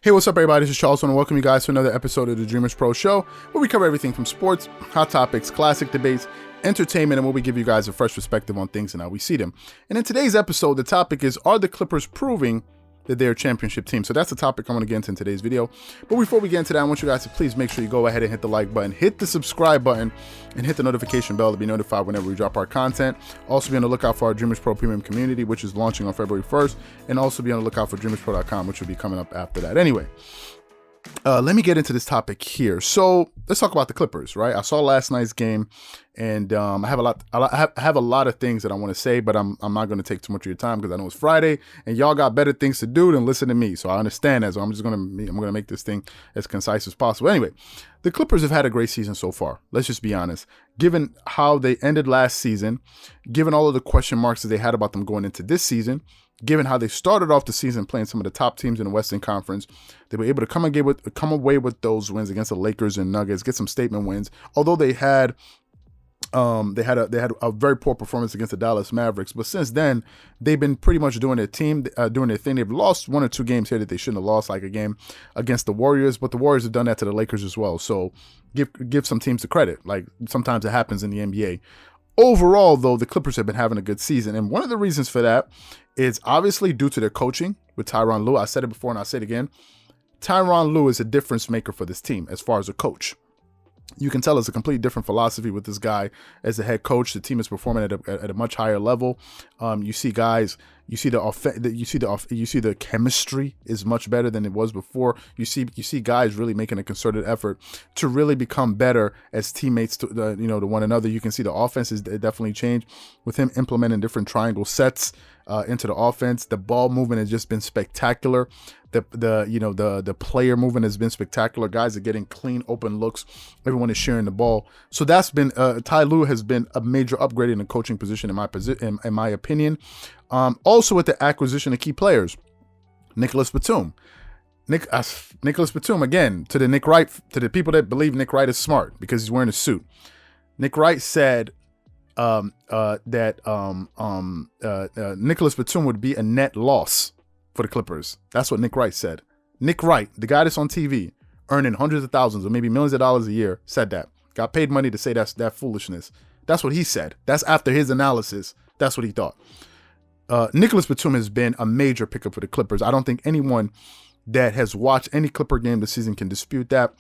Hey, what's up, everybody? This is Charles, and welcome you guys to another episode of the Dreamerspro Show, where we cover everything from sports, hot topics, classic debates, entertainment, and where we give you guys a fresh perspective on things and how we see them. And in today's episode, the topic is, are the Clippers proving that they're a championship team? So that's the topic I want to get into in today's video. But before we get into that, I want you guys to please make sure you go ahead and hit the like button, hit the subscribe button, and hit the notification bell to be notified whenever we drop our content. Also be on the lookout for our Dreamerspro Premium community, which is launching on February 1st. And also be on the lookout for Dreamerspro.com, which will be coming up after that. Anyway, let me get into this topic here. So let's talk about the Clippers, right? I saw last night's game, and I have a lot of things that I want to say, but I'm not going to take too much of your time because I know it's Friday and y'all got better things to do than listen to me. So I understand that. So I'm going to make this thing as concise as possible. Anyway, the Clippers have had a great season so far. Let's just be honest. Given how they ended last season, given all of the question marks that they had about them going into this season, given how they started off the season playing some of the top teams in the Western Conference, they were able to come away with those wins against the Lakers and Nuggets, get some statement wins. Although they had a very poor performance against the Dallas Mavericks, but since then they've been pretty much doing their thing. They've lost one or two games here that they shouldn't have lost, like a game against the Warriors, but the Warriors have done that to the Lakers as well. So give some teams the credit. Like sometimes it happens in the NBA. Overall, though, the Clippers have been having a good season, and one of the reasons for that is obviously due to their coaching with Tyronn Lue. I said it before and I'll say it again. Tyronn Lue is a difference maker for this team as far as a coach. You can tell it's a completely different philosophy with this guy as the head coach. The team is performing at a much higher level. You see the chemistry is much better than it was before. You see guys really making a concerted effort to really become better as teammates to one another. You can see the offense is definitely changed with him implementing different triangle sets into the offense. The ball movement has just been spectacular. The player movement has been spectacular. Guys are getting clean, open looks. Everyone is sharing the ball. So that's been Ty Lue has been a major upgrade in the coaching position in my opinion. Also with the acquisition of key players, Nicholas Batum. Nicholas Batum, again, to the people that believe Nick Wright is smart because he's wearing a suit. Nick Wright said that Nicholas Batum would be a net loss for the Clippers. That's what Nick Wright said. Nick Wright, the guy that's on TV, earning hundreds of thousands or maybe millions of dollars a year, said that. Got paid money to say that foolishness. That's what he said. That's after his analysis. That's what he thought. Nicholas Batum has been a major pickup for the Clippers. I don't think anyone that has watched any Clipper game this season can dispute that.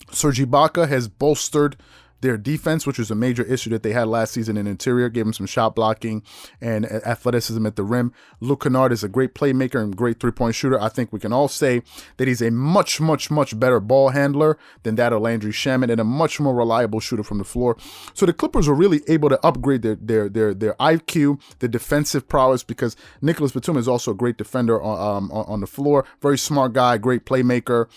Serge Ibaka has bolstered their defense, which was a major issue that they had last season in the interior, gave them some shot blocking and athleticism at the rim. Luke Kennard is a great playmaker and great three-point shooter. I think we can all say that he's a much, much, much better ball handler than that of Landry Shamet and a much more reliable shooter from the floor. So the Clippers were really able to upgrade their IQ, their defensive prowess, because Nicholas Batum is also a great defender on the floor. Very smart guy, great playmaker.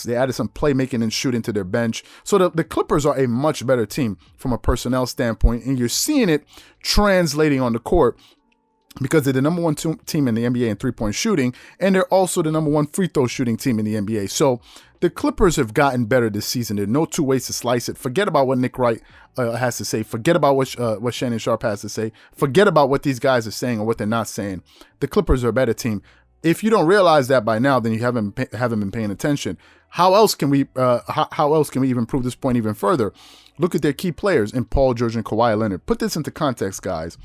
They added some playmaking and shooting to their bench. So the Clippers are a much better team from a personnel standpoint, and you're seeing it translating on the court because they're the number one team in the NBA in three-point shooting, and they're also the number one free throw shooting team in the NBA. So the Clippers have gotten better this season. There are no two ways to slice it. Forget about what Nick Wright has to say. Forget about what Shannon Sharp has to say. Forget about what these guys are saying or what they're not saying. The Clippers are a better team. If you don't realize that by now, then you haven't been paying attention. How else can we even prove this point even further? Look at their key players in Paul George and Kawhi Leonard. Put this into context, guys.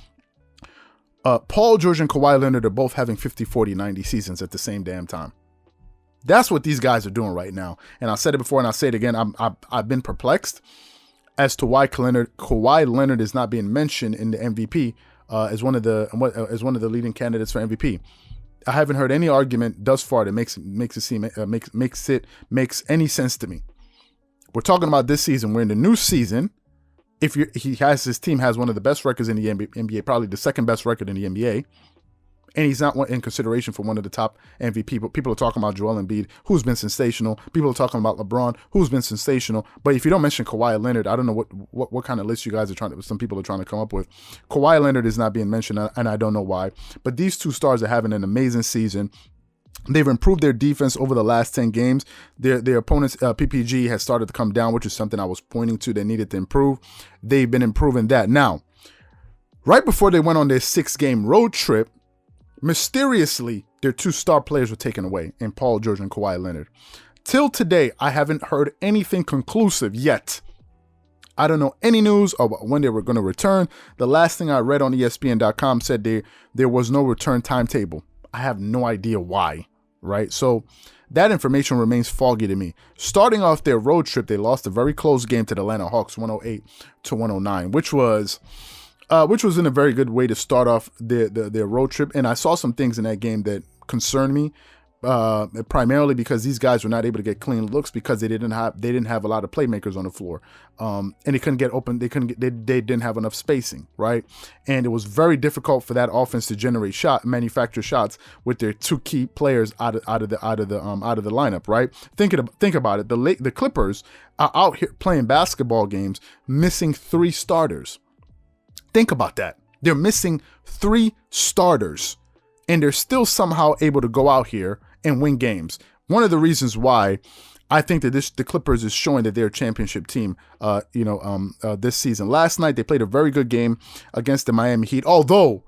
Paul George and Kawhi Leonard are both having 50, 40, 90 seasons at the same damn time. That's what these guys are doing right now. And I said it before and I'll say it again. I've been perplexed as to why Kawhi Leonard is not being mentioned in the MVP as one of the leading candidates for MVP. I haven't heard any argument thus far that makes any sense to me. We're talking about this season. We're in the new season. His team has one of the best records in the NBA, probably the second best record in the NBA, and he's not in consideration for one of the top MVP. People are talking about Joel Embiid, who's been sensational. People are talking about LeBron, who's been sensational. But if you don't mention Kawhi Leonard, I don't know what kind of list you guys some people are trying to come up with. Kawhi Leonard is not being mentioned, and I don't know why. But these two stars are having an amazing season. They've improved their defense over the last 10 games. Their opponents' PPG has started to come down, which is something I was pointing to they needed to improve. They've been improving that. Now, right before they went on their 6-game road trip, mysteriously, their 2 star players were taken away in Paul George and Kawhi Leonard. Till today, I haven't heard anything conclusive yet. I don't know any news about when they were going to return. The last thing I read on ESPN.com said there was no return timetable. I have no idea why, right? So that information remains foggy to me. Starting off their road trip, they lost a very close game to the Atlanta Hawks, 108-109, which was in a very good way to start off their road trip. And I saw some things in that game that concerned me. Primarily because these guys were not able to get clean looks because they didn't have a lot of playmakers on the floor, and they couldn't get open. They didn't have enough spacing, right? And it was very difficult for that offense to manufacture shots with their 2 key players out of the lineup, right? Think about it. The Clippers are out here playing basketball games, missing 3 starters. Think about that. They're missing 3 starters. And they're still somehow able to go out here and win games. One of the reasons why I think that the Clippers is showing that they're a championship team, this season. Last night, they played a very good game against the Miami Heat, although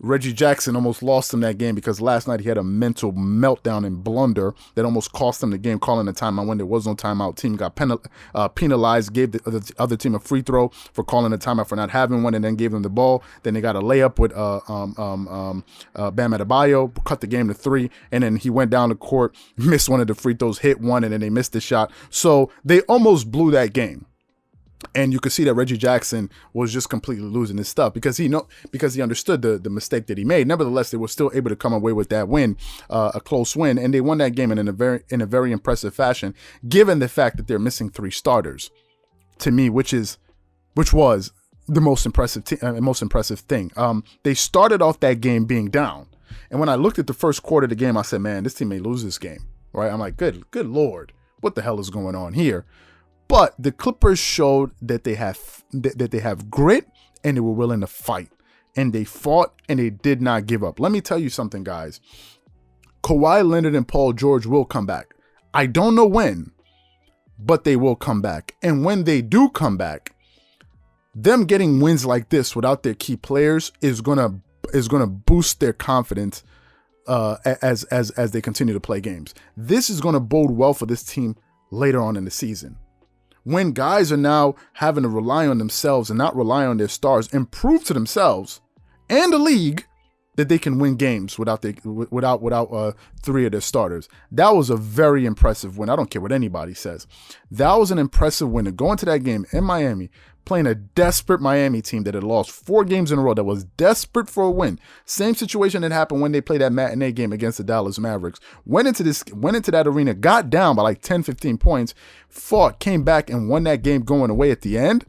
Reggie Jackson almost lost him that game because last night he had a mental meltdown and blunder that almost cost him the game, calling a timeout when there was no timeout. Team got penalized, gave the other team a free throw for calling a timeout for not having one, and then gave them the ball. Then they got a layup with Bam Adebayo, cut the game to 3, and then he went down the court, missed one of the free throws, hit one, and then they missed the shot. So they almost blew that game. And you could see that Reggie Jackson was just completely losing his stuff because he understood the mistake that he made. Nevertheless, they were still able to come away with that win, a close win, and they won that game in a very impressive fashion, given the fact that they're missing 3 starters. To me, which was the most impressive thing. They started off that game being down, and when I looked at the first quarter of the game, I said, "Man, this team may lose this game." Right? I'm like, "Good Lord, what the hell is going on here?" But the Clippers showed that they have grit and they were willing to fight. And they fought and they did not give up. Let me tell you something, guys. Kawhi Leonard and Paul George will come back. I don't know when, but they will come back. And when they do come back, them getting wins like this without their key players is gonna boost their confidence as they continue to play games. This is gonna bode well for this team later on in the season. When guys are now having to rely on themselves and not rely on their stars and prove to themselves and the league that they can win games without 3 of their starters. That was a very impressive win. I don't care what anybody says. That was an impressive win to go into that game in Miami, playing a desperate Miami team that had lost 4 games in a row, that was desperate for a win. Same situation that happened when they played that matinee game against the Dallas Mavericks. Went into that arena, got down by like 10, 15 points, fought, came back and won that game going away at the end.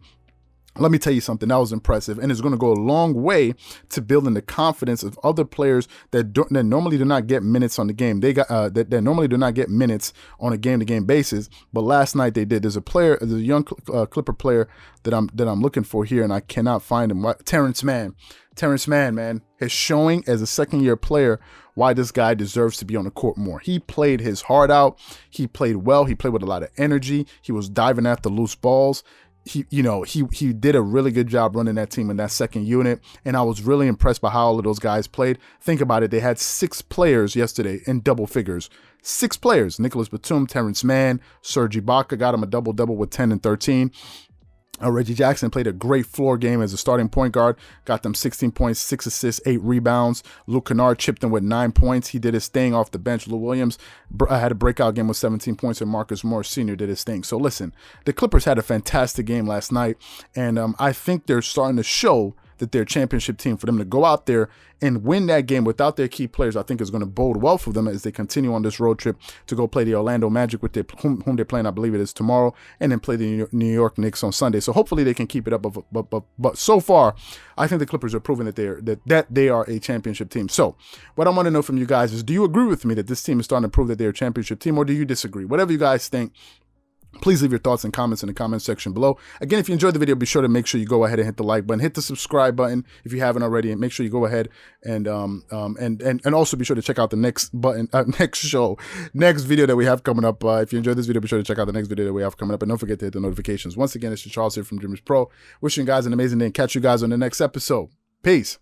Let me tell you something, that was impressive, and it's going to go a long way to building the confidence of other players that normally do not get minutes on the game. They got that normally do not get minutes on a game-to-game basis, but last night they did. There's a young Clipper player that I'm looking for here, and I cannot find him. Terrence Mann, man, is showing as a second-year player why this guy deserves to be on the court more. He played his heart out. He played well. He played with a lot of energy. He was diving after loose balls. He did a really good job running that team in that second unit, and I was really impressed by how all of those guys played. Think about it. They had 6 players yesterday in double figures. 6 players. Nicholas Batum, Terrence Mann, Serge Ibaka got him a double-double with 10 and 13. Reggie Jackson played a great floor game as a starting point guard, got them 16 points, 6 assists, 8 rebounds. Luke Kennard chipped in with 9 points. He did his thing off the bench. Lou Williams had a breakout game with 17 points, and Marcus Morris Sr. did his thing. So listen, the Clippers had a fantastic game last night, and I think they're starting to show that they're a championship team. For them to go out there and win that game without their key players, I think is going to bode well for them as they continue on this road trip to go play the Orlando Magic, with whom they're playing, I believe it is tomorrow, and then play the New York Knicks on Sunday. So hopefully they can keep it up. But so far, I think the Clippers are proving that they are a championship team. So what I want to know from you guys is, do you agree with me that this team is starting to prove that they're a championship team, or do you disagree? Whatever you guys think, please leave your thoughts and comments in the comment section below. Again, if you enjoyed the video, be sure to make sure you go ahead and hit the like button, hit the subscribe button if you haven't already, and make sure you go ahead and also be sure to check out the next video that we have coming up. If you enjoyed this video, be sure to check out the next video that we have coming up, and don't forget to hit the notifications. Once again, it's Charles here from Dreamerspro, wishing you guys an amazing day and catch you guys on the next episode. Peace.